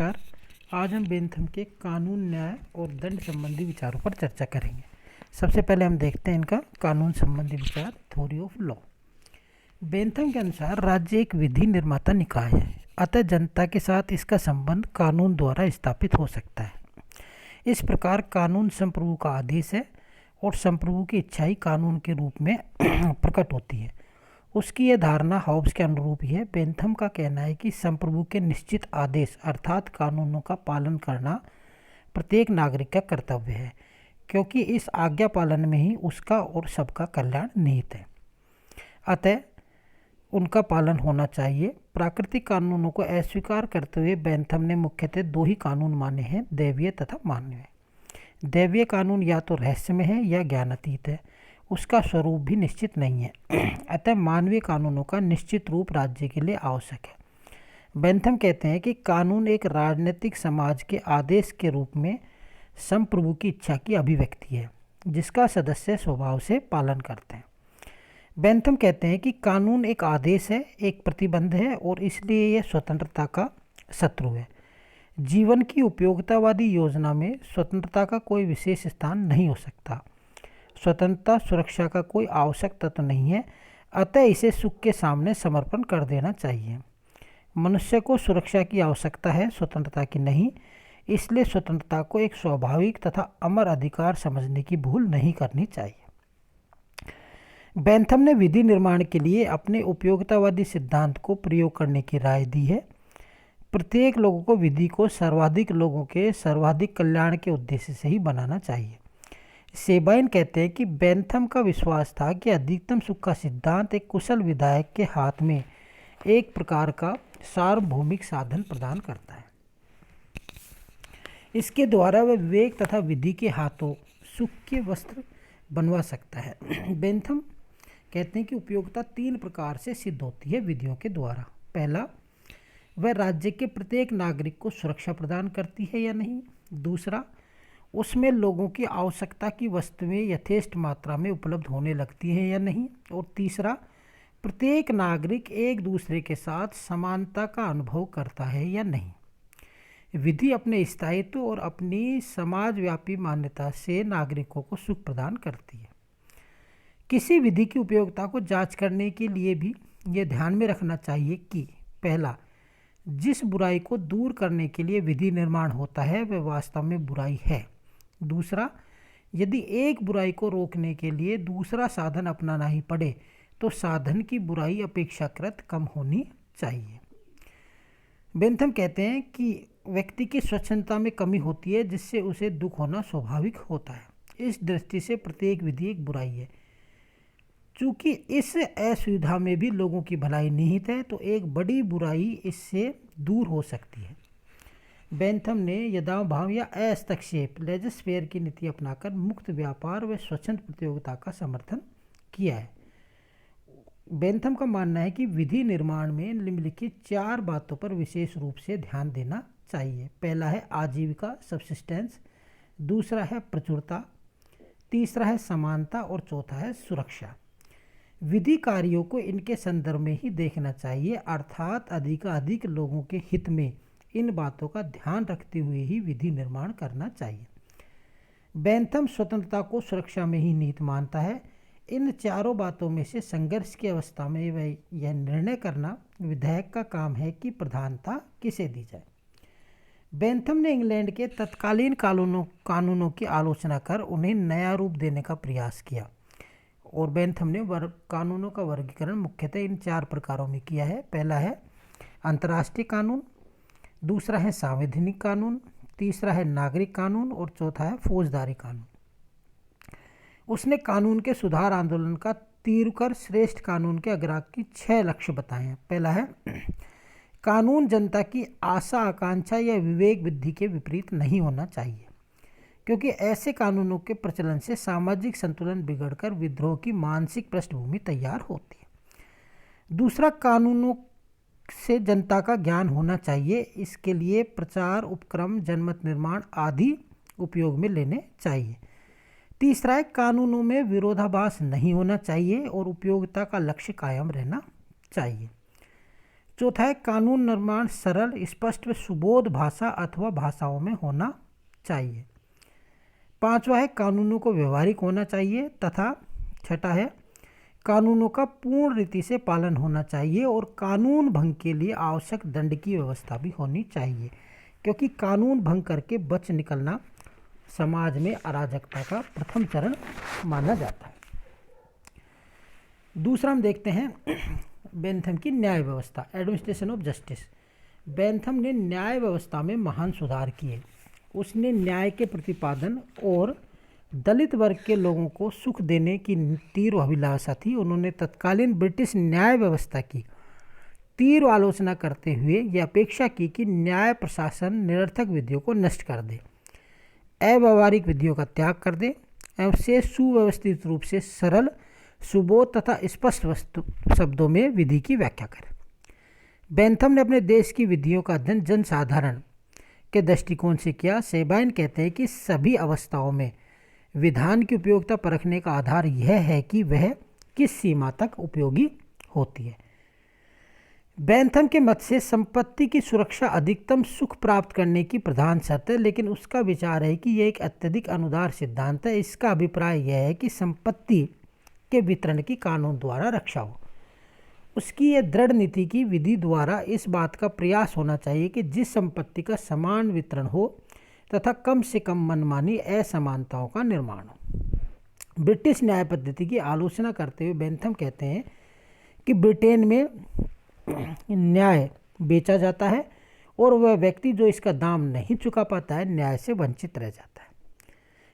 नमस्कार। आज हम बेंथम के कानून, न्याय और दंड संबंधी विचारों पर चर्चा करेंगे। सबसे पहले हम देखते हैं इनका कानून संबंधी विचार, थ्योरी ऑफ लॉ। बेंथम के अनुसार राज्य एक विधि निर्माता निकाय है, अतः जनता के साथ इसका संबंध कानून द्वारा स्थापित हो सकता है। इस प्रकार कानून संप्रभु का आदेश है और संप्रभु की इच्छा ही कानून के रूप में प्रकट होती है। उसकी यह धारणा हॉब्स के अनुरूप ही है। बेंथम का कहना है कि संप्रभु के निश्चित आदेश अर्थात कानूनों का पालन करना प्रत्येक नागरिक का कर्तव्य है, क्योंकि इस आज्ञा पालन में ही उसका और सबका कल्याण निहित है। अतः उनका पालन होना चाहिए। प्राकृतिक कानूनों को अस्वीकार करते हुए बेंथम ने मुख्यतः दो ही कानून माने हैं, दैवीय तथा मानवीय। दैवीय कानून या तो रहस्यमय है या ज्ञानातीत है, उसका स्वरूप भी निश्चित नहीं है। अतः मानवीय कानूनों का निश्चित रूप राज्य के लिए आवश्यक है। बेंथम कहते हैं कि कानून एक राजनीतिक समाज के आदेश के रूप में संप्रभु की इच्छा की अभिव्यक्ति है, जिसका सदस्य स्वभाव से पालन करते हैं। बेंथम कहते हैं कि कानून एक आदेश है, एक प्रतिबंध है और इसलिए यह स्वतंत्रता का शत्रु है। जीवन की उपयोगितावादी योजना में स्वतंत्रता का कोई विशेष स्थान नहीं हो सकता। स्वतंत्रता सुरक्षा का कोई आवश्यक तत्व नहीं है, अतः इसे सुख के सामने समर्पण कर देना चाहिए। मनुष्य को सुरक्षा की आवश्यकता है, स्वतंत्रता की नहीं। इसलिए स्वतंत्रता को एक स्वाभाविक तथा अमर अधिकार समझने की भूल नहीं करनी चाहिए। बेंथम ने विधि निर्माण के लिए अपने उपयोगितावादी सिद्धांत को प्रयोग करने की राय दी है। प्रत्येक लोगों को विधि को सर्वाधिक लोगों के सर्वाधिक कल्याण के उद्देश्य से ही बनाना चाहिए। सेबाइन कहते हैं कि बेंथम का विश्वास था कि अधिकतम सुख का सिद्धांत एक कुशल विधायक के हाथ में एक प्रकार का सार्वभौमिक साधन प्रदान करता है। इसके द्वारा वह विवेक तथा विधि के हाथों सुख के वस्त्र बनवा सकता है। बेंथम कहते हैं कि उपयोगिता तीन प्रकार से सिद्ध होती है विधियों के द्वारा। पहला, वह राज्य के प्रत्येक नागरिक को सुरक्षा प्रदान करती है या नहीं। दूसरा, उसमें लोगों की आवश्यकता की वस्तुएं यथेष्ट मात्रा में उपलब्ध होने लगती हैं या नहीं। और तीसरा, प्रत्येक नागरिक एक दूसरे के साथ समानता का अनुभव करता है या नहीं। विधि अपने स्थायित्व और अपनी समाजव्यापी मान्यता से नागरिकों को सुख प्रदान करती है। किसी विधि की उपयोगिता को जांच करने के लिए भी यह ध्यान में रखना चाहिए कि पहला, जिस बुराई को दूर करने के लिए विधि निर्माण होता है वह वास्तव में बुराई है। दूसरा, यदि एक बुराई को रोकने के लिए दूसरा साधन अपनाना ही पड़े तो साधन की बुराई अपेक्षाकृत कम होनी चाहिए। बेंथम कहते हैं कि व्यक्ति की स्वच्छंदता में कमी होती है, जिससे उसे दुख होना स्वाभाविक होता है। इस दृष्टि से प्रत्येक विधि एक बुराई है। चूँकि इस असुविधा में भी लोगों की भलाई निहित है, तो एक बड़ी बुराई इससे दूर हो सकती है। बेंथम ने यथाभाव या हस्तक्षेप लेजर फेयर की नीति अपनाकर मुक्त व्यापार व स्वच्छंद प्रतियोगिता का समर्थन किया है। बेंथम का मानना है कि विधि निर्माण में निम्नलिखित चार बातों पर विशेष रूप से ध्यान देना चाहिए। पहला है आजीविका, सब्सिस्टेंस। दूसरा है प्रचुरता। तीसरा है समानता और चौथा है सुरक्षा। विधि कार्यों को इनके संदर्भ में ही देखना चाहिए, अर्थात अधिकाधिक लोगों के हित में इन बातों का ध्यान रखते हुए ही विधि निर्माण करना चाहिए। बेंथम स्वतंत्रता को सुरक्षा में ही निहित मानता है। इन चारों बातों में से संघर्ष की अवस्था में वह यह निर्णय करना विधायक का काम है कि प्रधानता किसे दी जाए। बेंथम ने इंग्लैंड के तत्कालीन कानूनों की आलोचना कर उन्हें नया रूप देने का प्रयास किया और बेंथम ने कानूनों का वर्गीकरण मुख्यतः इन चार प्रकारों में किया है। पहला है अंतर्राष्ट्रीय कानून, दूसरा है संवैधानिक कानून, तीसरा है नागरिक कानून और चौथा है फौजदारी कानून। उसने कानून के सुधार आंदोलन का तीर कर श्रेष्ठ कानून के अग्राह्य की 6 लक्ष्य बताए हैं। पहला है कानून जनता की आशा आकांक्षा या विवेक बुद्धि के विपरीत नहीं होना चाहिए, क्योंकि ऐसे कानूनों के प्रचलन से सामाजिक संतुलन बिगड़कर विद्रोह की मानसिक पृष्ठभूमि तैयार होती है। दूसरा, कानूनों से जनता का ज्ञान होना चाहिए। इसके लिए प्रचार उपक्रम, जनमत निर्माण आदि उपयोग में लेने चाहिए। तीसरा है कानूनों में विरोधाभास नहीं होना चाहिए और उपयोगिता का लक्ष्य कायम रहना चाहिए। चौथा है कानून निर्माण सरल, स्पष्ट व सुबोध भाषा अथवा भाषाओं में होना चाहिए। पांचवा है कानूनों को व्यवहारिक होना चाहिए तथा छठा है कानूनों का पूर्ण रीति से पालन होना चाहिए और कानून भंग के लिए आवश्यक दंड की व्यवस्था भी होनी चाहिए, क्योंकि कानून भंग करके बच निकलना समाज में अराजकता का प्रथम चरण माना जाता है। दूसरा हम देखते हैं बेंथम की न्याय व्यवस्था, एडमिनिस्ट्रेशन ऑफ जस्टिस। बेंथम ने न्याय व्यवस्था में महान सुधार किए। उसने न्याय के प्रतिपादन और दलित वर्ग के लोगों को सुख देने की तीव्र अभिलाषा थी। उन्होंने तत्कालीन ब्रिटिश न्याय व्यवस्था की तीव्र आलोचना करते हुए यह अपेक्षा की कि न्याय प्रशासन निरर्थक विधियों को नष्ट कर दे, अव्यावहारिक विधियों का त्याग कर दे एवं से सुव्यवस्थित रूप से सरल, सुबोध तथा स्पष्ट शब्दों में विधि की व्याख्या करे। बेंथम ने अपने देश की विधियों का अध्ययन जनसाधारण के दृष्टिकोण से किया। सेबाइन कहते हैं कि सभी अवस्थाओं में विधान की उपयोगिता परखने का आधार यह है कि वह किस सीमा तक उपयोगी होती है। बेंथम के मत से संपत्ति की सुरक्षा अधिकतम सुख प्राप्त करने की प्रधान शर्त है, लेकिन उसका विचार है कि यह एक अत्यधिक अनुदार सिद्धांत है। इसका अभिप्राय यह है कि संपत्ति के वितरण की कानून द्वारा रक्षा हो। उसकी यह दृढ़ नीति की विधि द्वारा इस बात का प्रयास होना चाहिए कि जिस संपत्ति का समान वितरण हो तथा कम से कम मनमानी असमानताओं का निर्माण हो। ब्रिटिश न्याय पद्धति की आलोचना करते हुए बेंथम कहते हैं कि ब्रिटेन में न्याय बेचा जाता है और वह व्यक्ति जो इसका दाम नहीं चुका पाता है न्याय से वंचित रह जाता है।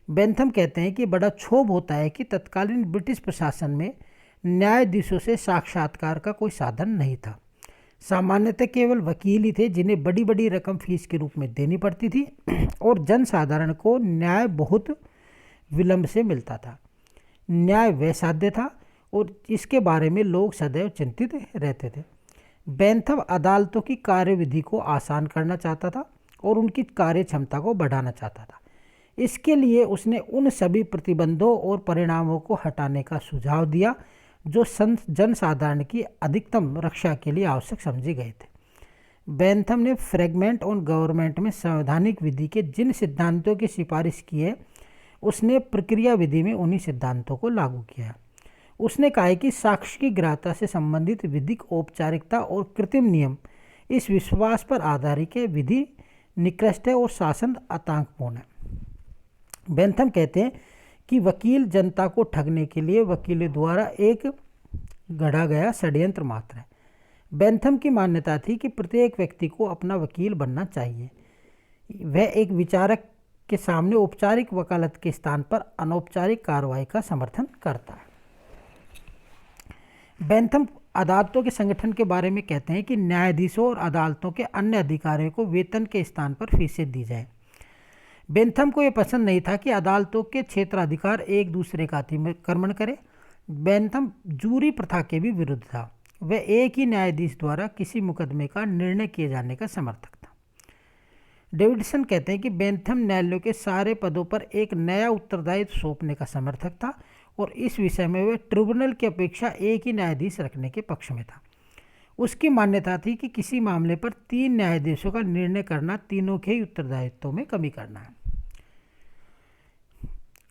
बेंथम कहते हैं कि बड़ा क्षोभ होता है कि तत्कालीन ब्रिटिश प्रशासन में न्यायाधीशों से साक्षात्कार का कोई साधन नहीं था। सामान्यतः केवल वकील ही थे जिन्हें बड़ी बड़ी रकम फीस के रूप में देनी पड़ती थी और जनसाधारण को न्याय बहुत विलंब से मिलता था। न्याय वैसाध्य था और इसके बारे में लोग सदैव चिंतित रहते थे। बेंथम अदालतों की कार्यविधि को आसान करना चाहता था और उनकी कार्य क्षमता को बढ़ाना चाहता था। इसके लिए उसने उन सभी प्रतिबंधों और परिणामों को हटाने का सुझाव दिया जो जनसाधारण की अधिकतम रक्षा के लिए आवश्यक समझे गए थे। बेंथम ने फ्रेगमेंट ऑन गवर्नमेंट में संवैधानिक विधि के जिन सिद्धांतों की सिफारिश की है उसने प्रक्रिया विधि में उन्हीं सिद्धांतों को लागू किया। उसने कहा कि साक्ष्य की ग्राह्यता से संबंधित विधिक औपचारिकता और कृत्रिम नियम इस विश्वास पर आधारित है विधि निकृष्ट है और शासन आतंकपूर्ण है। बेंथम कहते हैं कि वकील जनता को ठगने के लिए वकीलों द्वारा एक गढ़ा गया षड्यंत्र मात्र है। बेंथम की मान्यता थी कि प्रत्येक व्यक्ति को अपना वकील बनना चाहिए। वह एक विचारक के सामने औपचारिक वकालत के स्थान पर अनौपचारिक कार्रवाई का समर्थन करता है। बेंथम अदालतों के संगठन के बारे में कहते हैं कि न्यायाधीशों और अदालतों के अन्य अधिकारियों को वेतन के स्थान पर फीसें दी जाए। बेंथम को यह पसंद नहीं था कि अदालतों के क्षेत्राधिकार एक दूसरे का अतिक्रमण करें। बेंथम जूरी प्रथा के भी विरुद्ध था। वह एक ही न्यायाधीश द्वारा किसी मुकदमे का निर्णय किए जाने का समर्थक था। डेविडसन कहते हैं कि बेंथम न्यायालयों के सारे पदों पर एक नया उत्तरदायित्व सौंपने का समर्थक था और इस विषय में वह ट्रिब्यूनल की अपेक्षा एक ही न्यायाधीश रखने के पक्ष में था। उसकी मान्यता थी कि किसी मामले पर 3 न्यायाधीशों का निर्णय करना तीनों के ही उत्तरदायित्वों में कमी करना है।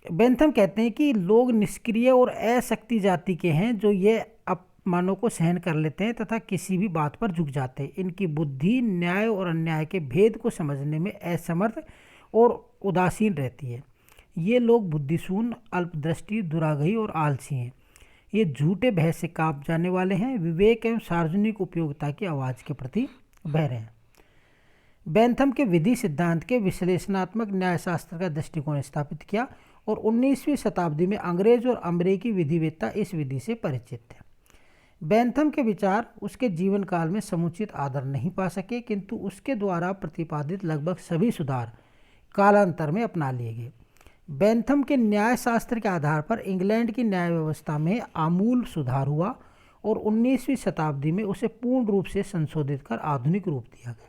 बेंथम कहते हैं कि लोग निष्क्रिय और अशक्ति जाति के हैं जो ये अपमानों को सहन कर लेते हैं तथा किसी भी बात पर झुक जाते हैं। इनकी बुद्धि न्याय और अन्याय के भेद को समझने में असमर्थ और उदासीन रहती है। ये लोग बुद्धिशून्य, अल्पदृष्टि, दुराग्रही और आलसी हैं। ये झूठे भय से कांप जाने वाले हैं, विवेक एवं सार्वजनिक उपयोगिता की आवाज़ के प्रति बहरे हैं। बेंथम के विधि सिद्धांत के विश्लेषणात्मक न्यायशास्त्र का दृष्टिकोण स्थापित किया और 19वीं शताब्दी में अंग्रेज और अमेरिकी विधिवेत्ता इस विधि से परिचित थे। बेंथम के विचार उसके जीवन काल में समुचित आदर नहीं पा सके, किंतु उसके द्वारा प्रतिपादित लगभग सभी सुधार कालांतर में अपना लिए गए। बेंथम के न्यायशास्त्र के आधार पर इंग्लैंड की न्याय व्यवस्था में आमूल सुधार हुआ और 19वीं शताब्दी में उसे पूर्ण रूप से संशोधित कर आधुनिक रूप दिया गया।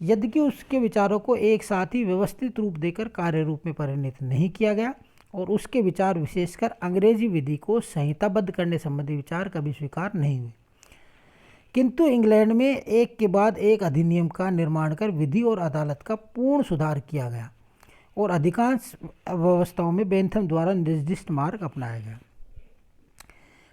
यद्यपि उसके विचारों को एक साथ ही व्यवस्थित रूप देकर कार्य रूप में परिणत नहीं किया गया और उसके विचार विशेषकर अंग्रेजी विधि को संहिताबद्ध करने संबंधी विचार कभी स्वीकार नहीं हुए। किंतु इंग्लैंड में एक के बाद एक अधिनियम का निर्माण कर विधि और अदालत का पूर्ण सुधार किया गया और अधिकांश व्यवस्थाओं में बेंथम द्वारा निर्दिष्ट मार्ग अपनाया गया।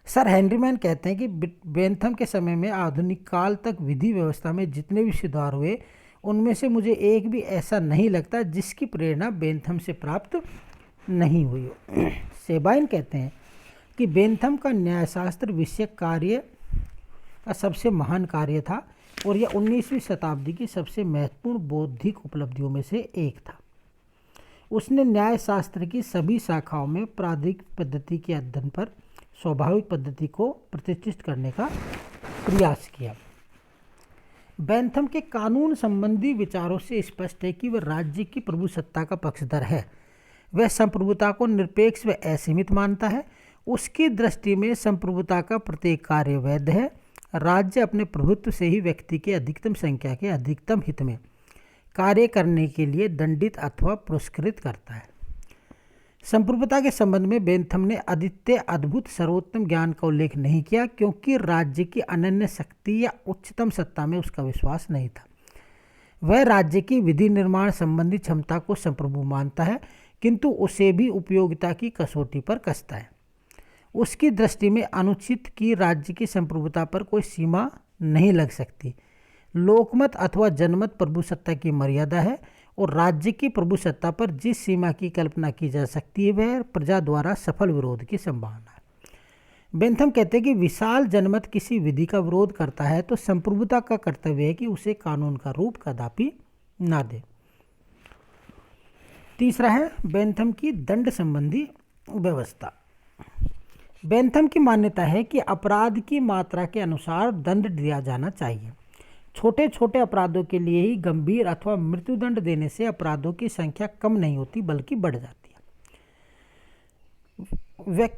सर हेनरी मैन कहते हैं कि बेंथम के समय में आधुनिक काल तक विधि व्यवस्था में जितने भी सुधार हुए उनमें से मुझे एक भी ऐसा नहीं लगता जिसकी प्रेरणा बेंथम से प्राप्त नहीं हुई हो। सेबाइन कहते हैं कि बेंथम का न्यायशास्त्र विषयक कार्य का सबसे महान कार्य था और यह 19वीं शताब्दी की सबसे महत्वपूर्ण बौद्धिक उपलब्धियों में से एक था। उसने न्यायशास्त्र की सभी शाखाओं में प्राधिक पद्धति के अध्ययन पर स्वाभाविक पद्धति को प्रतिष्ठित करने का प्रयास किया। बेंथम के कानून संबंधी विचारों से स्पष्ट है कि वह राज्य की प्रभुसत्ता का पक्षधर है। वह संप्रभुता को निरपेक्ष व असीमित मानता है। उसकी दृष्टि में संप्रभुता का प्रत्येक कार्य वैध है। राज्य अपने प्रभुत्व से ही व्यक्ति के अधिकतम संख्या के अधिकतम हित में कार्य करने के लिए दंडित अथवा पुरस्कृत करता है। संप्रभुता के संबंध में बेंथम ने अद्वितीय अद्भुत सर्वोत्तम ज्ञान का उल्लेख नहीं किया, क्योंकि राज्य की अनन्य शक्ति या उच्चतम सत्ता में उसका विश्वास नहीं था। वह राज्य की विधि निर्माण संबंधी क्षमता को संप्रभु मानता है, किंतु उसे भी उपयोगिता की कसौटी पर कसता है। उसकी दृष्टि में अनुचित की राज्य की संप्रभुता पर कोई सीमा नहीं लग सकती। लोकमत अथवा जनमत प्रभुसत्ता की मर्यादा है और राज्य की प्रभुसत्ता पर जिस सीमा की कल्पना की जा सकती है वह प्रजा द्वारा सफल विरोध की संभावना है। बेंथम कहते हैं कि विशाल जनमत किसी विधि का विरोध करता है तो संप्रभुता का कर्तव्य है कि उसे कानून का रूप कदापि ना दे। तीसरा है बेंथम की दंड संबंधी व्यवस्था। बेंथम की मान्यता है कि अपराध की मात्रा के अनुसार दंड दिया जाना चाहिए। छोटे छोटे अपराधों के लिए ही गंभीर अथवा मृत्युदंड देने से अपराधों की संख्या कम नहीं होती बल्कि बढ़ जाती है।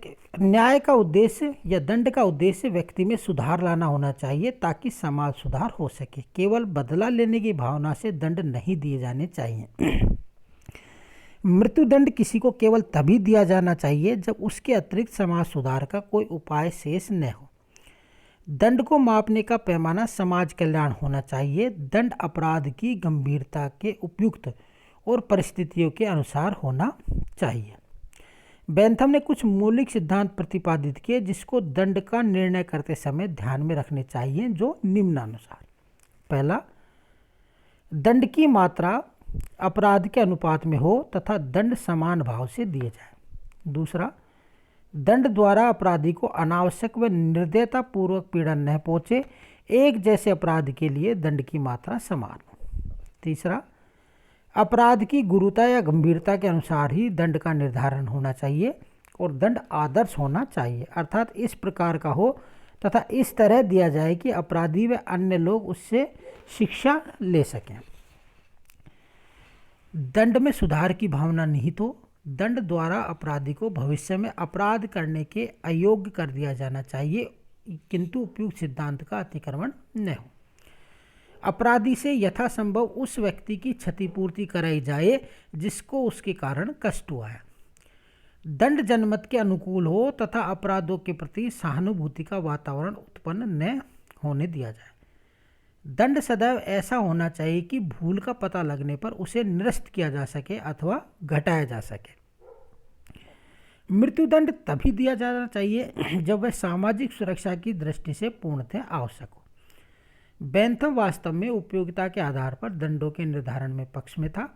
न्याय का उद्देश्य या दंड का उद्देश्य व्यक्ति में सुधार लाना होना चाहिए ताकि समाज सुधार हो सके। केवल बदला लेने की भावना से दंड नहीं दिए जाने चाहिए। मृत्युदंड किसी को केवल तभी दिया जाना चाहिए जब उसके अतिरिक्त समाज सुधार का कोई उपाय शेष न हो। दंड को मापने का पैमाना समाज कल्याण होना चाहिए। दंड अपराध की गंभीरता के उपयुक्त और परिस्थितियों के अनुसार होना चाहिए। बेंथम ने कुछ मौलिक सिद्धांत प्रतिपादित किए जिसको दंड का निर्णय करते समय ध्यान में रखने चाहिए, जो निम्नानुसार। पहला, दंड की मात्रा अपराध के अनुपात में हो तथा दंड समान भाव से दिए जाए। दूसरा, दंड द्वारा अपराधी को अनावश्यक व निर्दयता पूर्वक पीड़ा न पहुँचे। एक जैसे अपराध के लिए दंड की मात्रा समान हो। तीसरा, अपराध की गुरुता या गंभीरता के अनुसार ही दंड का निर्धारण होना चाहिए और दंड आदर्श होना चाहिए, अर्थात इस प्रकार का हो तथा इस तरह दिया जाए कि अपराधी व अन्य लोग उससे शिक्षा ले सकें। दंड में सुधार की भावना निहित हो। दंड द्वारा अपराधी को भविष्य में अपराध करने के अयोग्य कर दिया जाना चाहिए, किंतु उपयुक्त सिद्धांत का अतिक्रमण न हो। अपराधी से यथासंभव उस व्यक्ति की क्षतिपूर्ति कराई जाए जिसको उसके कारण कष्ट हुआ है। दंड जनमत के अनुकूल हो तथा अपराधों के प्रति सहानुभूति का वातावरण उत्पन्न न होने दिया जाए। दंड सदैव ऐसा होना चाहिए कि भूल का पता लगने पर उसे निरस्त किया जा सके अथवा घटाया जा सके। मृत्युदंड तभी दिया जाना चाहिए जब वह सामाजिक सुरक्षा की दृष्टि से पूर्णतः आवश्यक हो। बेंथम वास्तव में उपयोगिता के आधार पर दंडों के निर्धारण में पक्ष में था।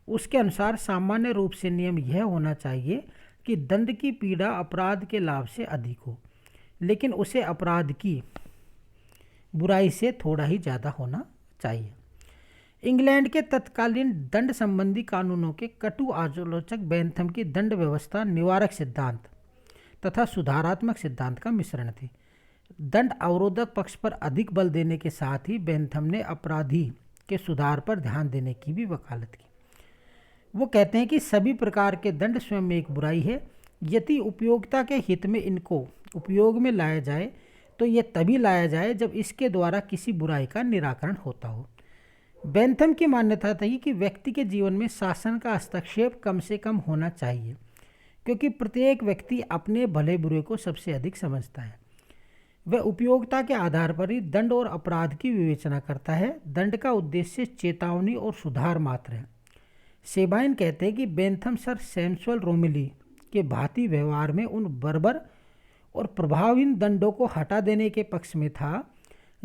उसके अनुसार सामान्य रूप से नियम यह होना चाहिए कि दंड की पीड़ा अपराध के लाभ से अधिक हो, लेकिन उसे अपराध की बुराई से थोड़ा ही ज़्यादा होना चाहिए। इंग्लैंड के तत्कालीन दंड संबंधी कानूनों के कटु आलोचक बेंथम की दंड व्यवस्था निवारक सिद्धांत तथा सुधारात्मक सिद्धांत का मिश्रण थी। दंड अवरोधक पक्ष पर अधिक बल देने के साथ ही बेंथम ने अपराधी के सुधार पर ध्यान देने की भी वकालत की। वो कहते हैं कि सभी प्रकार के दंड स्वयं में एक बुराई है। यदि उपयोगिता के हित में इनको उपयोग में लाया जाए तो यह तभी लाया जाए जब इसके द्वारा किसी बुराई का निराकरण होता हो। बेंथम की मान्यता थी कि व्यक्ति के जीवन में शासन का हस्तक्षेप कम से कम होना चाहिए, क्योंकि प्रत्येक व्यक्ति अपने भले बुरे को सबसे अधिक समझता है। वह उपयोगिता के आधार पर ही दंड और अपराध की विवेचना करता है। दंड का उद्देश्य चेतावनी और सुधार मात्र है। सेबाइन कहते हैं कि बेंथम सर सैमुअल रोमिली के भांति व्यवहार में उन बर्बर और प्रभावहीन दंडों को हटा देने के पक्ष में था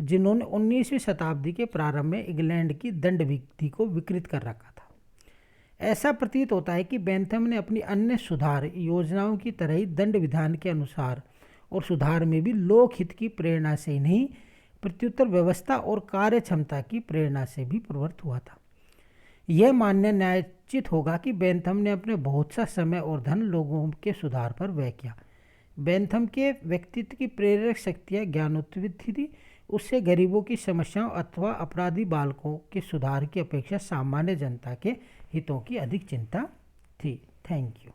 जिन्होंने 19वीं शताब्दी के प्रारंभ में इंग्लैंड की दंड विधि को विकृत कर रखा था। ऐसा प्रतीत होता है कि बेंथम ने अपनी अन्य सुधार योजनाओं की तरह ही दंड विधान के अनुसार और सुधार में भी लोकहित की प्रेरणा से ही नहीं, प्रत्युत्तर व्यवस्था और कार्य क्षमता की प्रेरणा से भी प्रवृत्त हुआ था। यह मानना न्यायोचित होगा कि बेंथम ने अपने बहुत सा समय और धन लोगों के सुधार पर व्यय किया। बेंथम के व्यक्तित्व की प्रेरक शक्तियाँ ज्ञानोत्थित थी। उससे गरीबों की समस्याओं अथवा अपराधी बालकों के सुधार की अपेक्षा सामान्य जनता के हितों की अधिक चिंता थी। Thank you.